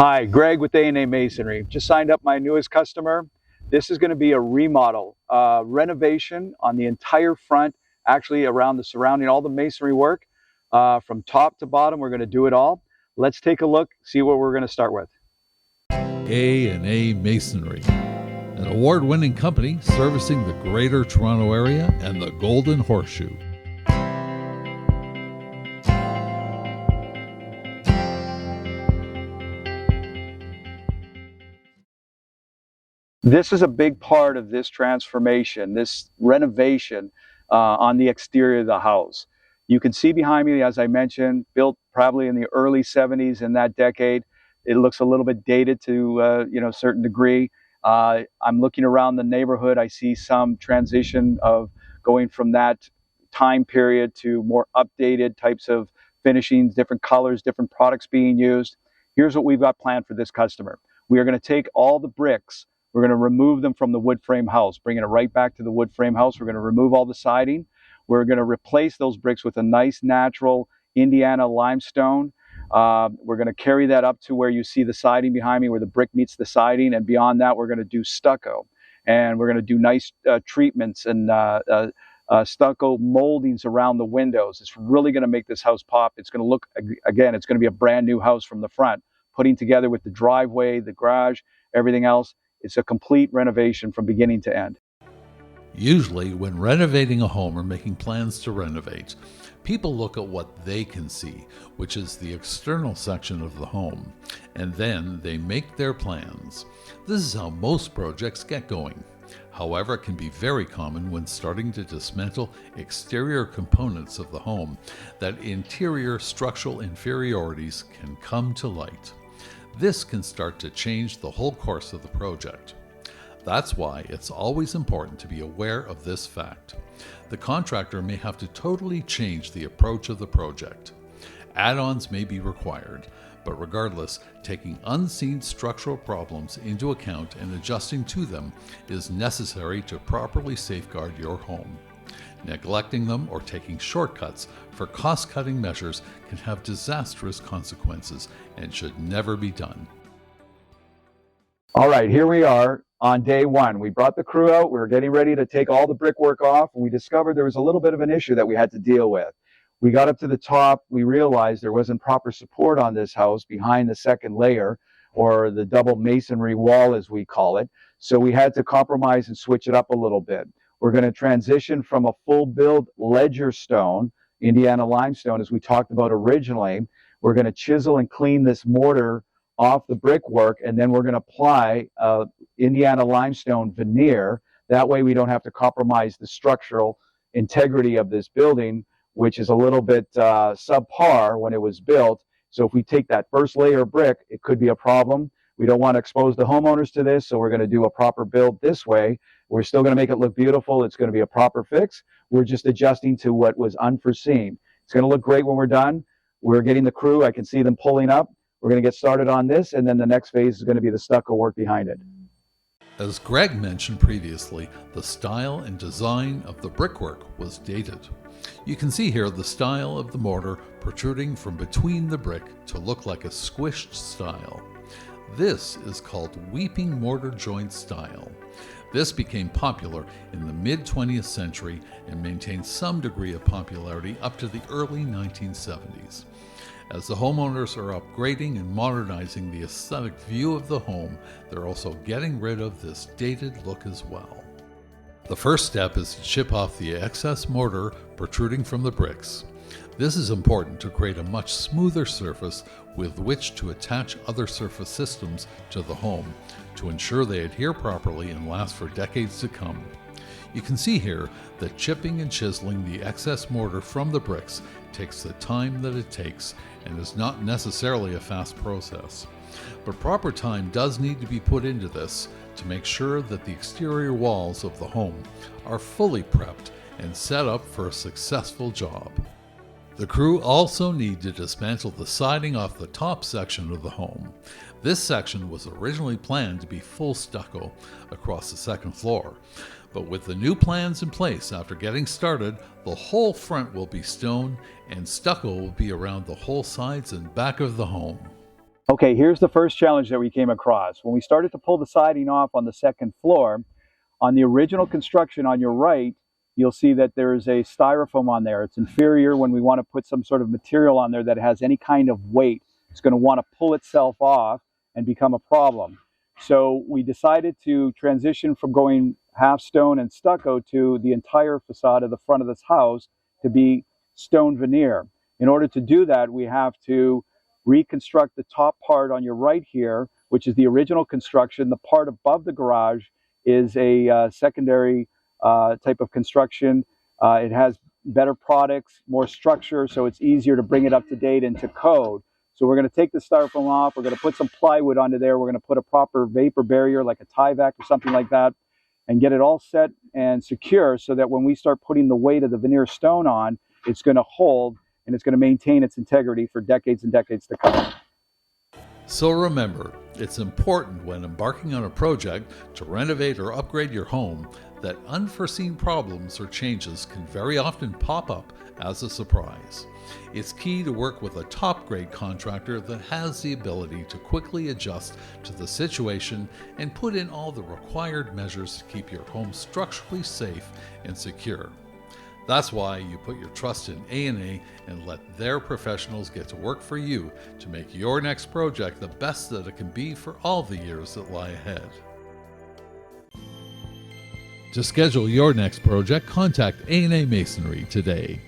Hi, Greg with A&A Masonry. Just signed up my newest customer. This is going to be a remodel, renovation on the entire front, actually around the surrounding, all the masonry work. From top to bottom, we're going to do it all. Let's take a look, see what we're going to start with. A&A Masonry, an award-winning company servicing the Greater Toronto Area and the Golden Horseshoe. This is a big part of this transformation, this renovation on the exterior of the house. You can see behind me, as I mentioned, built probably in the early 70s in that decade. It looks a little bit dated to a certain degree. I'm looking around the neighborhood. I see some transition of going from that time period to more updated types of finishings, different colors, different products being used. Here's what we've got planned for this customer. We are going to take all the bricks. We're going to remove them from the wood frame house, bringing it right back to the wood frame house. We're going to remove all the siding. We're going to replace those bricks with a nice natural Indiana limestone. We're going to carry that up to where you see the siding behind me, where the brick meets the siding, and beyond that we're going to do stucco. And we're going to do nice treatments and stucco moldings around the windows. It's really going to make this house pop. It's going to look, again, it's going to be a brand new house from the front, putting together with the driveway, the garage, everything else. It's a complete renovation from beginning to end. Usually, when renovating a home or making plans to renovate, people look at what they can see, which is the external section of the home, and then they make their plans. This is how most projects get going. However, it can be very common when starting to dismantle exterior components of the home that interior structural inferiorities can come to light. This can start to change the whole course of the project. That's why it's always important to be aware of this fact. The contractor may have to totally change the approach of the project. Add-ons may be required, but regardless, taking unseen structural problems into account and adjusting to them is necessary to properly safeguard your home. Neglecting them or taking shortcuts for cost-cutting measures can have disastrous consequences and should never be done. All right, here we are on day one. We brought the crew out. We were getting ready to take all the brickwork off, and we discovered there was a little bit of an issue that we had to deal with. We got up to the top. We realized there wasn't proper support on this house behind the second layer, or the double masonry wall as we call it. So we had to compromise and switch it up a little bit. We're going to transition from a full build ledger stone, Indiana limestone, as we talked about originally. We're going to chisel and clean this mortar off the brickwork, and then we're going to apply Indiana limestone veneer. That way we don't have to compromise the structural integrity of this building, which is a little bit subpar when it was built. So if we take that first layer of brick, it could be a problem. We don't want to expose the homeowners to this, so we're going to do a proper build this way. We're still going to make it look beautiful. It's going to be a proper fix. We're just adjusting to what was unforeseen. It's going to look great when we're done. We're getting the crew. I can see them pulling up. We're going to get started on this, and then the next phase is going to be the stucco work behind it. As Greg mentioned previously, the style and design of the brickwork was dated. You can see here the style of the mortar protruding from between the brick to look like a squished style. This is called weeping mortar joint style. This became popular in the mid-20th century and maintained some degree of popularity up to the early 1970s. As the homeowners are upgrading and modernizing the aesthetic view of the home, they're also getting rid of this dated look as well. The first step is to chip off the excess mortar protruding from the bricks. This is important to create a much smoother surface with which to attach other surface systems to the home to ensure they adhere properly and last for decades to come. You can see here that chipping and chiseling the excess mortar from the bricks takes the time that it takes and is not necessarily a fast process. But proper time does need to be put into this to make sure that the exterior walls of the home are fully prepped and set up for a successful job. The crew also need to dismantle the siding off the top section of the home. This section was originally planned to be full stucco across the second floor, but with the new plans in place after getting started, the whole front will be stone and stucco will be around the whole sides and back of the home. Okay, here's the first challenge that we came across. When we started to pull the siding off on the second floor, on the original construction on your right, you'll see that there's a styrofoam on there. It's inferior when we want to put some sort of material on there that has any kind of weight. It's going to want to pull itself off and become a problem. So we decided to transition from going half stone and stucco to the entire facade of the front of this house to be stone veneer. In order to do that, we have to reconstruct the top part on your right here, which is the original construction. The part above the garage is a secondary type of construction. It has better products, more structure, so it's easier to bring it up to date into code. So we're going to take the styrofoam off, we're going to put some plywood onto there, we're going to put a proper vapor barrier like a Tyvek or something like that, and get it all set and secure so that when we start putting the weight of the veneer stone on, it's going to hold and it's going to maintain its integrity for decades and decades to come. So remember, it's important when embarking on a project to renovate or upgrade your home that unforeseen problems or changes can very often pop up as a surprise. It's key to work with a top-grade contractor that has the ability to quickly adjust to the situation and put in all the required measures to keep your home structurally safe and secure. That's why you put your trust in A&A and let their professionals get to work for you to make your next project the best that it can be for all the years that lie ahead. To schedule your next project, contact A&A Masonry today.